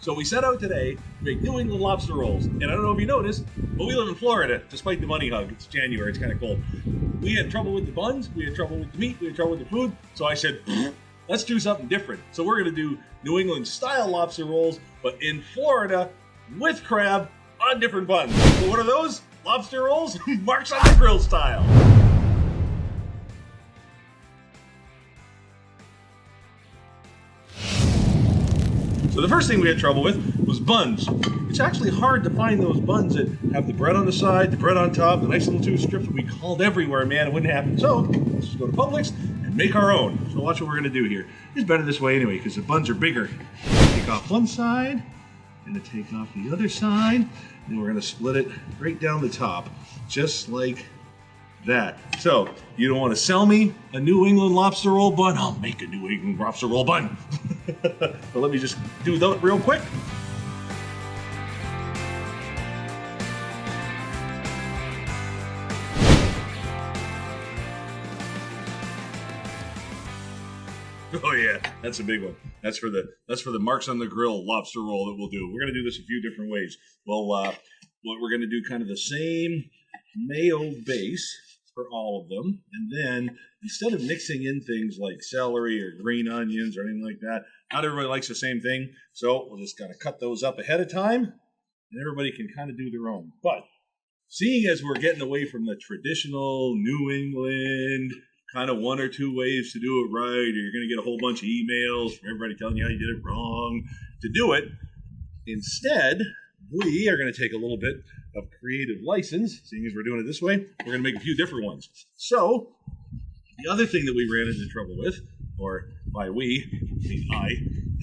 So we set out today to make New England lobster rolls. And I don't know if you noticed, but we live in Florida, despite the money hug. It's January, it's kind of cold. We had trouble with the buns, we had trouble with the meat, we had trouble with the food. So I said, let's do something different. So we're gonna do New England style lobster rolls, but in Florida with crab on different buns. So what are those? Lobster rolls, Marc's on the Grill style. So the first thing we had trouble with was buns. It's actually hard to find those buns that have the bread on the side, the bread on top, the nice little two strips. We called everywhere, man, it wouldn't happen. So let's just go to Publix and make our own. So watch what we're gonna do here. It's better this way anyway, because the buns are bigger. Take off one side, and then take off the other side, and then we're gonna split it right down the top, just like that. So you don't want to sell me a New England lobster roll bun? I'll make a New England lobster roll bun. But let me just do that real quick. Oh yeah, that's a big one. That's for the Marc's on the Grill lobster roll that we'll do. We're gonna do this a few different ways. Well, what we're gonna do, kind of the same mayo base for all of them, and then instead of mixing in things like celery or green onions or anything like that, not everybody likes the same thing, so we'll just kind of cut those up ahead of time, and everybody can kind of do their own. But seeing as we're getting away from the traditional New England kind of one or two ways to do it right, or you're going to get a whole bunch of emails from everybody telling you how you did it wrong, to do it, instead, we are going to take a little bit of creative license. Seeing as we're doing it this way, we're going to make a few different ones. So, the other thing that we ran into trouble with, or by we, I mean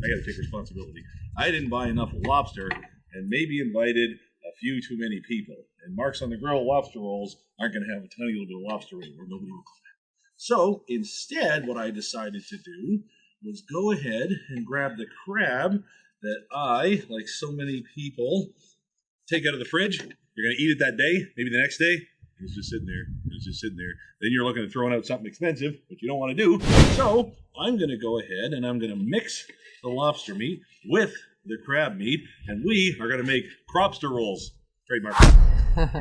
I got to take responsibility. I didn't buy enough lobster and maybe invited a few too many people. And Marc's on the Grill lobster rolls aren't going to have a tiny little bit of lobster in where nobody will come. So, instead, what I decided to do was go ahead and grab the crab that I, like so many people, take out of the fridge. You're going to eat it that day, maybe the next day. It's just sitting there. It's just sitting there. Then you're looking at throwing out something expensive, which you don't want to do. So I'm going to go ahead and I'm going to mix the lobster meat with the crab meat, and we are going to make cropster rolls. Trademark. All right.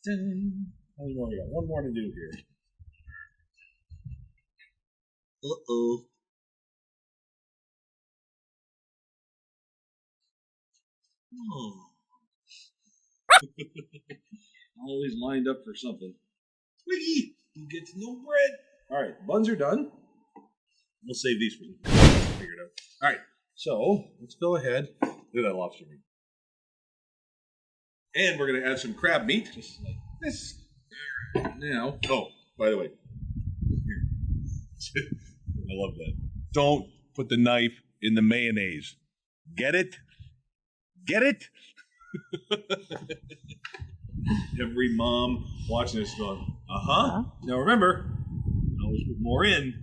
How many more we got? One more to do here. Uh-oh. Oh. Always lined up for something. Twiggy! You get no bread. All right, buns are done. We'll save these for you. Figure it out. All right, so let's go ahead. Look at that lobster meat. And we're going to add some crab meat, just like this. Now, oh, by the way, here. I love that. Don't put the knife in the mayonnaise. Get it? Get it? Every mom watching this going, uh-huh. Now remember, always put more in,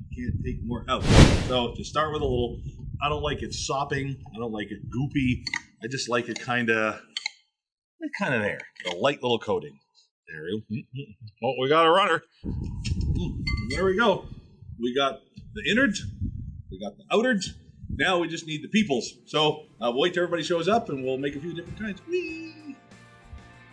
you can't take more out. So to start with a little, I don't like it sopping, I don't like it goopy, I just like it kind of there, a light little coating. There we go. Oh, we got a runner. There we go. We got the innards, we got the outards. Now we just need the peoples. So we'll wait till everybody shows up and we'll make a few different kinds. Whee!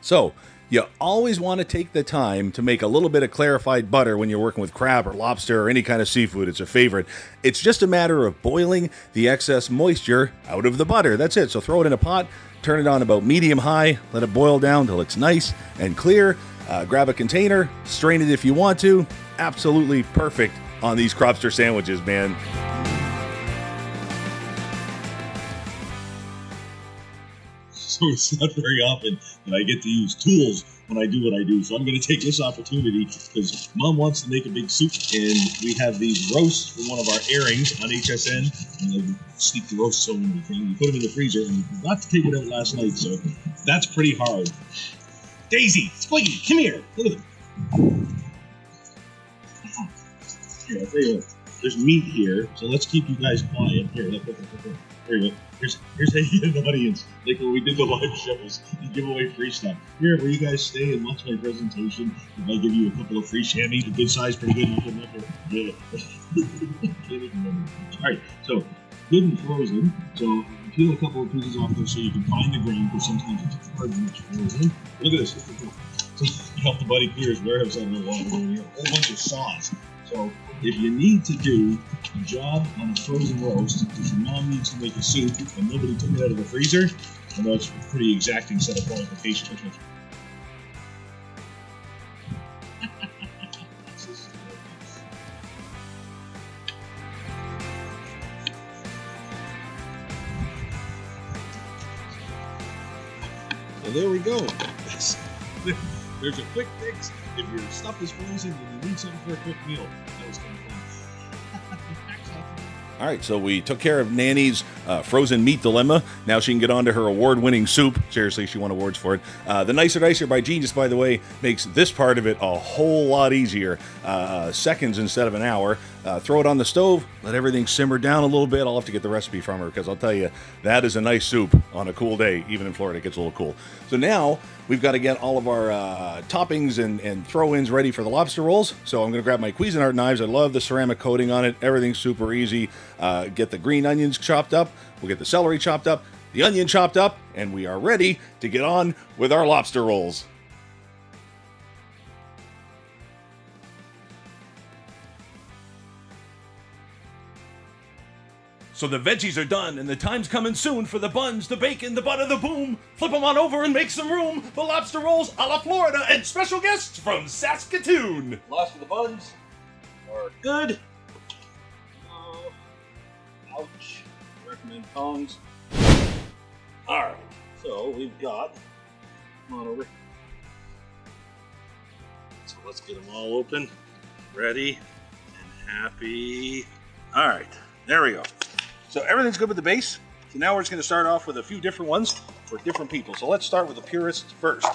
So you always want to take the time to make a little bit of clarified butter when you're working with crab or lobster or any kind of seafood. It's a favorite. It's just a matter of boiling the excess moisture out of the butter. That's it. So throw it in a pot, turn it on about medium high, let it boil down till it's nice and clear. Grab a container, strain it if you want to. Absolutely perfect on these cropster sandwiches, man. So it's not very often that I get to use tools when I do what I do. So I'm going to take this opportunity because Mom wants to make a big soup, and we have these roasts from one of our airings on HSN. And I sneak the roast so many things. We put them in the freezer, and we forgot to take it out last night, so that's pretty hard. Daisy, Squiggy, come here. Look at them. Here, I'll tell you what. There's meat here, so let's keep you guys quiet. Here, look. There you go. Here's how you get an audience. Like when we did the live shows, you give away free stuff. Here, where you guys stay and watch my presentation, if I give you a couple of free chamois, a good size, pretty good, you can never get it. Can't even remember. All right, so good and frozen. So peel a couple of pieces off there so you can find the grain, because sometimes it's hard when it's frozen. Look at this. This is cool. So help the buddy clear his warehouse out of the water. We have a whole bunch of sauce. So if you need to do a job on a frozen roast, if your mom needs to make a soup and nobody took it out of the freezer, I know it's a pretty exacting set of qualifications. So there we go. There's a quick fix if your stuff is frozen and you need something for a quick meal. That was kind of fun. All right, so we took care of Nanny's frozen meat dilemma. Now she can get on to her award-winning soup. Seriously, she won awards for it. The Nicer Dicer by Genius, by the way, makes this part of it a whole lot easier. Seconds instead of an hour. Throw it on the stove, let everything simmer down a little bit. I'll have to get the recipe from her because I'll tell you, that is a nice soup on a cool day. Even in Florida, it gets a little cool. So now we've got to get all of our toppings and throw-ins ready for the lobster rolls. So I'm going to grab my Cuisinart knives. I love the ceramic coating on it. Everything's super easy. Get the green onions chopped up. We'll get the celery chopped up, the onion chopped up, and we are ready to get on with our lobster rolls. So the veggies are done, and the time's coming soon for the buns, the bacon, the butter, the boom. Flip them on over and make some room. The lobster rolls a la Florida and special guests from Saskatoon. Last of the buns are good. Ouch. Recommend tongs. Alright, so we've got, come on over. So let's get them all open, ready, and happy. Alright, there we go. So everything's good with the base. So now we're just going to start off with a few different ones for different people. So let's start with the purists first.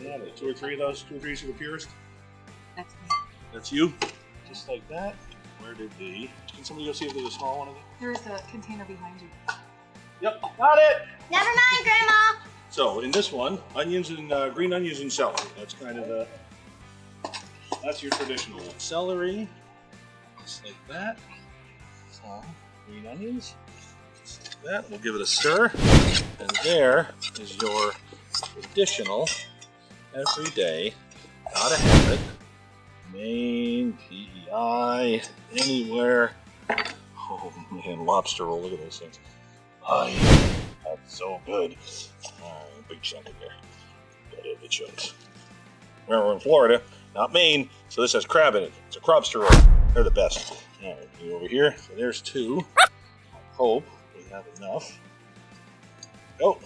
Yeah, 2 or 3 of those, 2 or 3 for the purist. That's me. That's you. Just like that. Where did the... Can somebody go see if there's a small one of them? There is a container behind you. Yep, got it! Never mind, Grandma. So in this one, onions and green onions and celery. That's kind of the... That's your traditional one. Celery. Just like that. So, green onions. Just like that. We'll give it a stir. And there is your traditional, everyday, gotta have it. Maine, PEI, anywhere. Oh man, lobster roll, look at those things. Oh, that's so good. Alright, big chunk in there. Got it, the chunks. Remember, we're in Florida, not Maine, so this has crab in it. It's a crabster roll. They're the best. Alright, you over here. So there's 2. I hope we have enough. Go.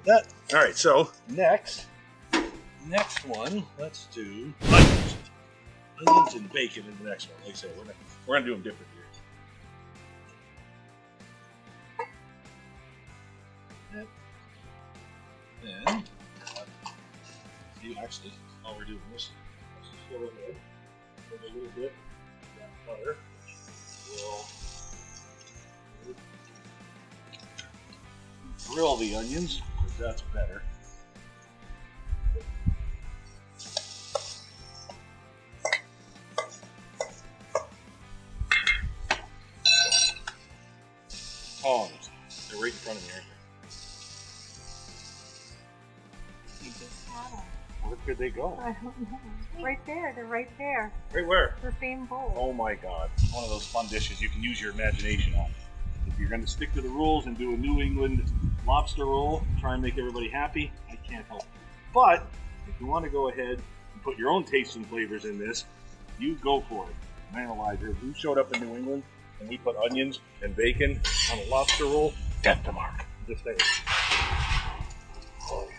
That. Alright, so next one, let's do onions. Onions and bacon in the next one. Like I said, we're gonna do them different here. Then, see, actually, while we're doing this, let's just go in there with a little bit of that butter. We'll grill the onions, because that's better. Tongs. They're right in front of me, aren't they? You just had them. Where could they go? I don't know. Right there. They're right there. Right where? The same bowl. Oh my god. One of those fun dishes you can use your imagination on. If you're going to stick to the rules and do a New England lobster roll, try and make everybody happy, I can't help you. But if you want to go ahead and put your own tastes and flavors in this, you go for it. Man alive, if you showed up in New England and we put onions and bacon on a lobster roll, death to Mark. Just saying. Oh, yeah.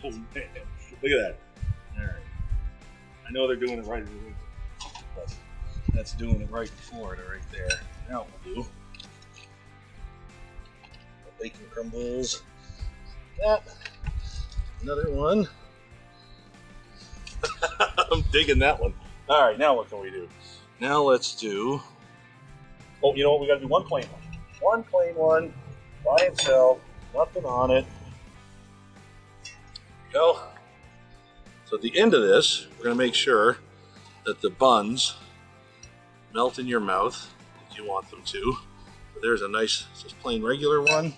Oh man, look at that. Alright. I know they're doing it right in New England, but that's doing it right in Florida right there. Now we'll do the bacon crumbles. That. Another one. I'm digging that one. All right, now what can we do? Now let's do. Oh, you know what? We got to do one plain one. One plain one by itself, nothing on it. There we go. So at the end of this, we're going to make sure that the buns melt in your mouth if you want them to. But there's a nice, just plain regular one.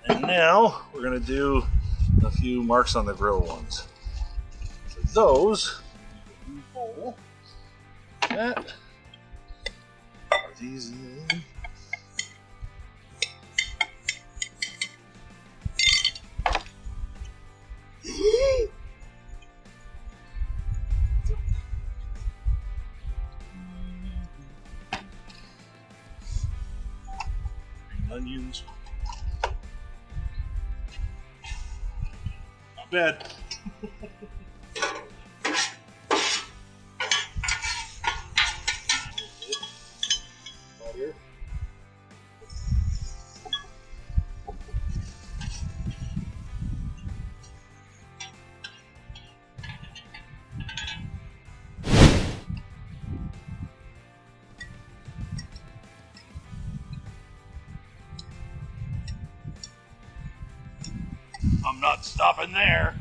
And now we're going to do a few Marcs on the Grill ones. For those, bowl. That. Pour these in. Onions. Not bad. Butter. I'm not stopping there.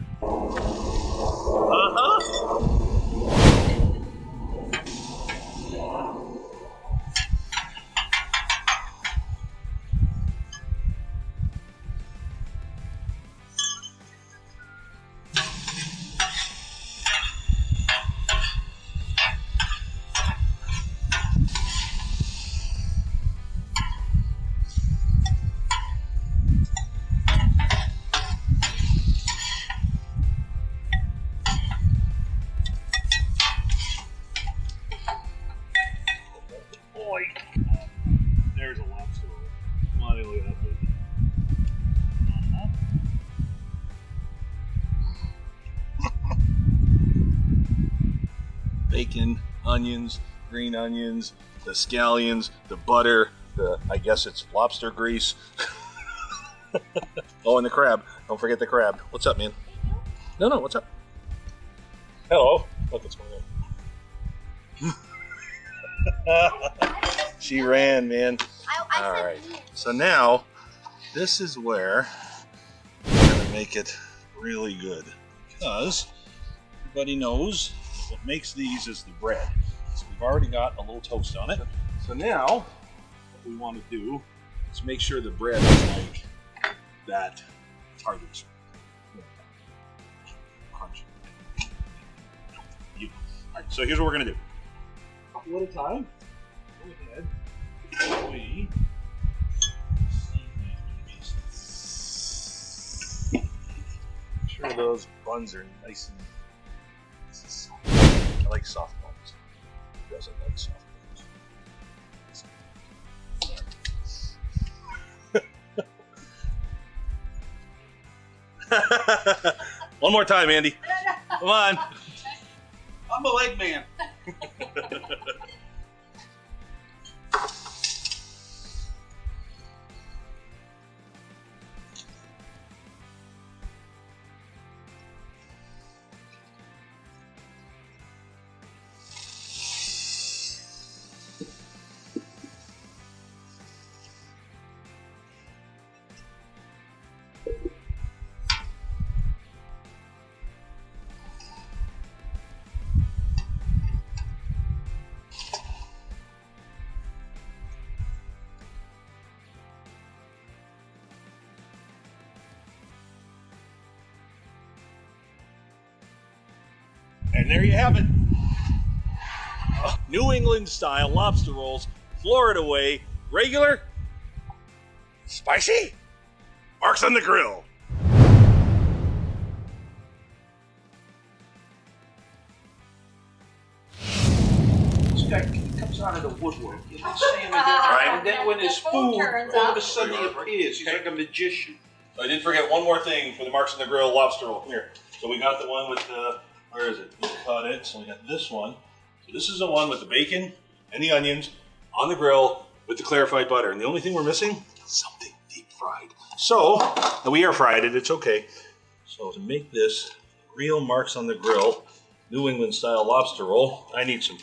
There's a lobster roll. Come on, look at that bacon. Bacon, onions, green onions, the scallions, the butter, I guess it's lobster grease. Oh, and the crab. Don't forget the crab. What's up, man? No, what's up? Hello. Look what's going on. She ran, man. All right. So now, this is where we're going to make it really good. Because everybody knows what makes these is the bread. So we've already got a little toast on it. So now, what we want to do is make sure the bread is like that. It's hard to describe. Crunch. All right, so here's what we're going to do. A couple at a time. Go ahead. We make sure those buns are nice and soft. I like soft buns. Who doesn't like soft buns? One more time, Andy. Come on. I'm a leg man. And there you have it. New England style lobster rolls, Florida way, regular, spicy, Marcs on the Grill. This guy comes out of the woodwork. You've been seeing him, and then when there's food, all of a sudden he appears. He's like a magician. So I did forget one more thing for the Marcs on the Grill lobster roll. Come here. So we got the one with the, where is it? We cut it. So we got this one. So this is the one with the bacon and the onions on the grill, with the clarified butter. And the only thing we're missing, something deep fried. So, and we air fried it, it's okay. So to make this real Marcs on the Grill New England style lobster roll, I need some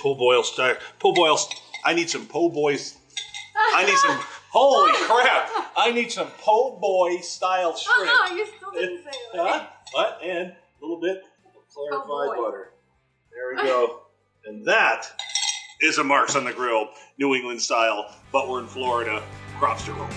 I need some holy crap! I need some po' boy style shrimp. You still didn't say it. What? And a little bit of clarified butter. There we go. And that is a Marcs on the Grill New England style, but we're in Florida, lobster roll.